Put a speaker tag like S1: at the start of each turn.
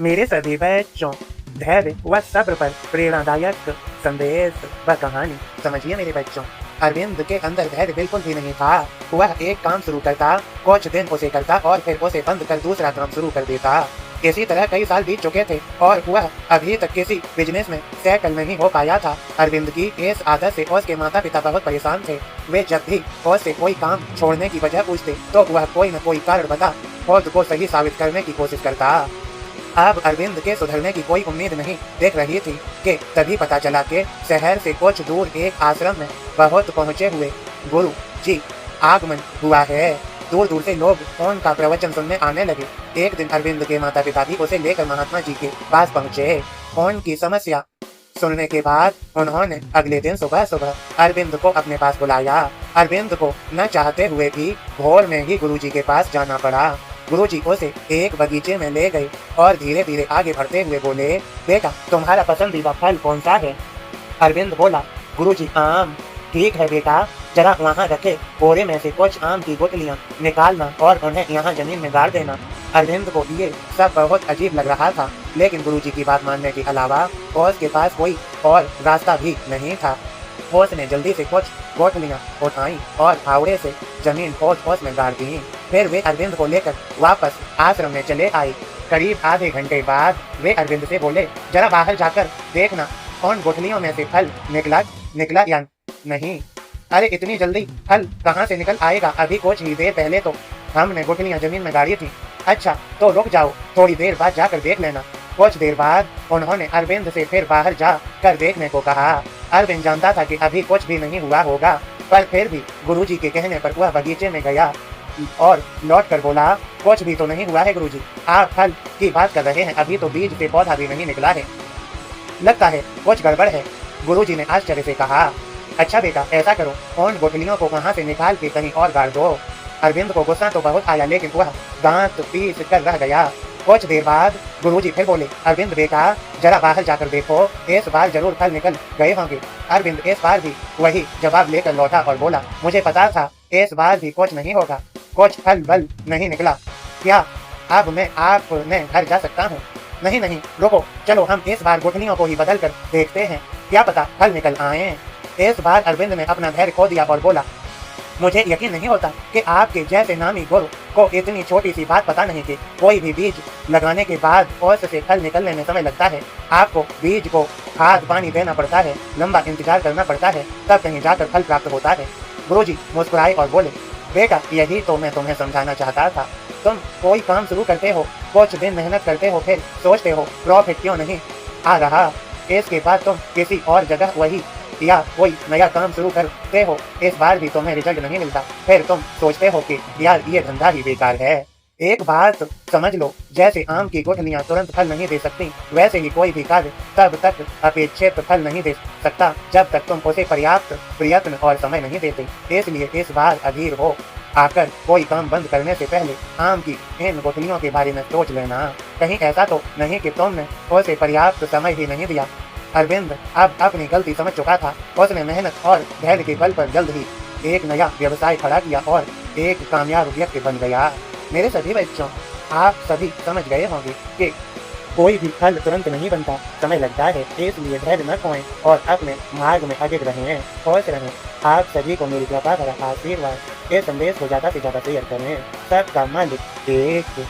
S1: मेरे सभी बच्चों, धैर्य व सब्र पर प्रेरणादायक संदेश व कहानी। समझिए मेरे बच्चों, अरविंद के अंदर धैर्य बिल्कुल भी नहीं था। वह एक काम शुरू करता, कुछ दिन उसे करता और फिर उसे बंद कर दूसरा काम शुरू कर देता। इसी तरह कई साल बीत चुके थे और वह अभी तक किसी बिजनेस में सेटल नहीं हो पाया था। अरविंद की इस आदत से उसके माता पिता बहुत परेशान थे। वे जब भी उससे कोई काम छोड़ने की वजह पूछते तो वह कोई न कोई कारण बता खुद को सही साबित करने की कोशिश करता। अब अरविंद के सुधरने की कोई उम्मीद नहीं देख रही थी कि तभी पता चला कि शहर से कुछ दूर एक आश्रम में बहुत पहुंचे हुए गुरु जी आगमन हुआ है। दूर दूर से लोग उनका प्रवचन सुनने आने लगे। एक दिन अरविंद के माता पिता भी उसे लेकर महात्मा जी के पास पहुंचे। उनकी समस्या सुनने के बाद उन्होंने अगले दिन सुबह सुबह अरविंद को अपने पास बुलाया। अरविंद को न चाहते हुए भी भोर में ही गुरुजी के पास जाना पड़ा। गुरुजी उसे एक बगीचे में ले गए और धीरे धीरे आगे बढ़ते हुए बोले, बेटा तुम्हारा पसंदीदा फल कौन सा है? अरविंद बोला, गुरुजी आम। ठीक है बेटा, जरा वहाँ रखे बोरे में से कुछ आम की गुठलियाँ निकालना और उन्हें यहाँ जमीन में गाड़ देना। अरविंद को ये सब बहुत अजीब लग रहा था, लेकिन गुरुजी की बात मानने के अलावा उसके पास कोई और रास्ता भी नहीं था। उसने जल्दी से कुछ गुठलियाँ उठाई और फावड़े से जमीन खोद उसमें गाड़ दी। फिर वे अरविंद को लेकर वापस आश्रम में चले आए। करीब आधे घंटे बाद वे अरविंद से बोले, जरा बाहर जाकर देखना उन गुठलियों में से फल निकला या नहीं। अरे इतनी जल्दी फल कहाँ से निकल आएगा? अभी कुछ ही देर पहले तो हमने गुठलियाँ जमीन में गाड़ी थी। अच्छा तो रुक जाओ, थोड़ी देर बाद जाकर देख लेना। कुछ देर बाद उन्होंने अरविंद से फिर बाहर जा कर देखने को कहा। अरविंद जानता था कि अभी कुछ भी नहीं हुआ होगा, पर फिर भी गुरुजी के कहने पर वह बगीचे में गया और लौट कर बोला, कुछ भी तो नहीं हुआ है गुरुजी, आप फल की बात कर रहे हैं, अभी तो बीज से पौधा भी नहीं निकला है, लगता है कुछ गड़बड़ है। गुरुजी ने आश्चर्य से कहा, अच्छा बेटा ऐसा करो, उन गुठलियों को वहाँ से निकाल के कहीं और गाड़ दो। अरविंद को गुस्सा तो बहुत आया, लेकिन वह दांत पीस कर रह गया। कुछ देर बाद गुरुजी फिर बोले, अरविंद बेटा जरा बाहर जाकर देखो, इस बार जरूर फल निकल गए होंगे। अरविंद इस बार भी वही जवाब लेकर लौटा और बोला, मुझे पता था इस बार भी कुछ नहीं होगा, कुछ फल बल नहीं निकला। क्या अब मैं आपने घर जा सकता हूँ? नहीं नहीं रुको, चलो हम इस बार गुठलियों को ही बदल कर देखते हैं, क्या पता फल निकल आए। इस बार अरविंद ने अपना धैर्य खो दिया और बोला, मुझे यकीन नहीं होता कि आपके जैसे नामी गुरु को इतनी छोटी सी बात पता नहीं कि कोई भी बीज लगाने के बाद उससे फल निकलने में समय लगता है। आपको बीज को खाद पानी देना पड़ता है, लंबा इंतजार करना पड़ता है, तब कहीं जाकर फल प्राप्त होता है। गुरुजी मुस्कुराए और बोले, बेटा यही तो मैं तुम्हें समझाना चाहता था। तुम कोई काम शुरू करते हो, कुछ दिन मेहनत करते हो, फिर सोचते हो प्रॉफिट क्यों नहीं आ रहा, इसके बाद तुम किसी और जगह वही या कोई नया काम शुरू करते हो, इस बार भी तुम्हें रिजल्ट नहीं मिलता, फिर तुम सोचते हो कि यार ये धंधा ही बेकार है। एक बात समझ लो, जैसे आम की गुठलियाँ तुरंत फल नहीं दे सकती, वैसे ही कोई भी कार्य तब तक अपेक्षित फल नहीं दे सकता जब तक तुम उसे पर्याप्त प्रयत्न और समय नहीं देते। इसलिए इस बार अधीर हो आकर कोई काम बंद करने से पहले आम की इन गुठलियों के बारे में सोच लेना। कहीं ऐसा तो नहीं कि तुमने उसे पर्याप्त समय ही नहीं दिया। अरविंद अब अपनी गलती समझ चुका था। उसने मेहनत और धैर्य के बल पर जल्द ही एक नया व्यवसाय खड़ा किया और एक कामयाब व्यक्ति बन गया। मेरे सभी बच्चों, आप सभी समझ गए होंगे कि कोई भी फल तुरंत नहीं बनता, समय लगता है, इसलिए धैर्य न खोएं और अपने मार्ग में अडिग रहें, खुश रहें। आप सभी को मेरी कृपा भरा आशीर्वाद। इस संदेश को ज़्यादा से ज़्यादा शेयर करें। सबका मालिक एक।